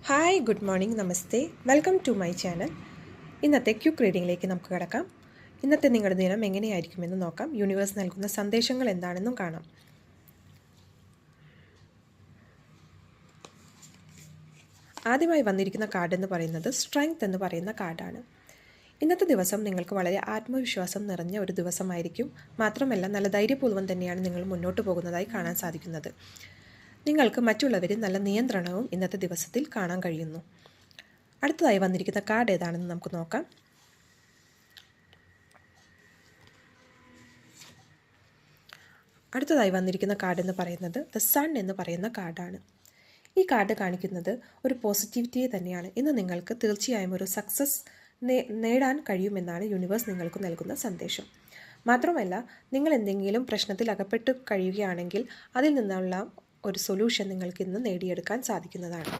Hi, good morning, നമസ്തേ, welcome to my channel. ഇന്നത്തെ quick റീഡിങ്ങിലേക്ക് നമുക്ക് കിടക്കാം. ഇന്നത്തെ നിങ്ങളുടെ ദിനം എങ്ങനെയായിരിക്കുമെന്ന് നോക്കാം. യൂണിവേഴ്സ് നൽകുന്ന സന്ദേശങ്ങൾ എന്താണെന്നും കാണാം. ആദ്യമായി വന്നിരിക്കുന്ന കാർഡ് എന്ന് പറയുന്നത് സ്ട്രെങ്ത് എന്ന് പറയുന്ന കാർഡാണ്. ഇന്നത്തെ ദിവസം നിങ്ങൾക്ക് വളരെ ആത്മവിശ്വാസം നിറഞ്ഞ ഒരു ദിവസമായിരിക്കും. മാത്രമല്ല, നല്ല ധൈര്യപൂർവ്വം തന്നെയാണ് നിങ്ങൾ മുന്നോട്ട് പോകുന്നതായി കാണാൻ സാധിക്കുന്നത്. നിങ്ങൾക്ക് മറ്റുള്ളവരിൽ നല്ല നിയന്ത്രണവും ഇന്നത്തെ ദിവസത്തിൽ കാണാൻ കഴിയുന്നു. അടുത്തതായി വന്നിരിക്കുന്ന കാർഡ് ഏതാണെന്ന് നമുക്ക് നോക്കാം. അടുത്തതായി വന്നിരിക്കുന്ന കാർഡ് എന്ന് പറയുന്നത് ദ സൺ എന്ന് പറയുന്ന കാർഡാണ്. ഈ കാർഡ് കാണിക്കുന്നത് ഒരു പോസിറ്റിവിറ്റിയെ തന്നെയാണ്. ഇന്ന് നിങ്ങൾക്ക് തീർച്ചയായും ഒരു സക്സസ് നേടാൻ കഴിയുമെന്നാണ് യൂണിവേഴ്സ് നിങ്ങൾക്ക് നൽകുന്ന സന്ദേശം. മാത്രമല്ല, നിങ്ങൾ എന്തെങ്കിലും പ്രശ്നത്തിൽ അകപ്പെട്ട് കഴിയുകയാണെങ്കിൽ അതിൽ നിന്നുള്ള ഒരു സൊല്യൂഷൻ നിങ്ങൾക്ക് ഇന്ന് നേടിയെടുക്കാൻ സാധിക്കുന്നതാണ്.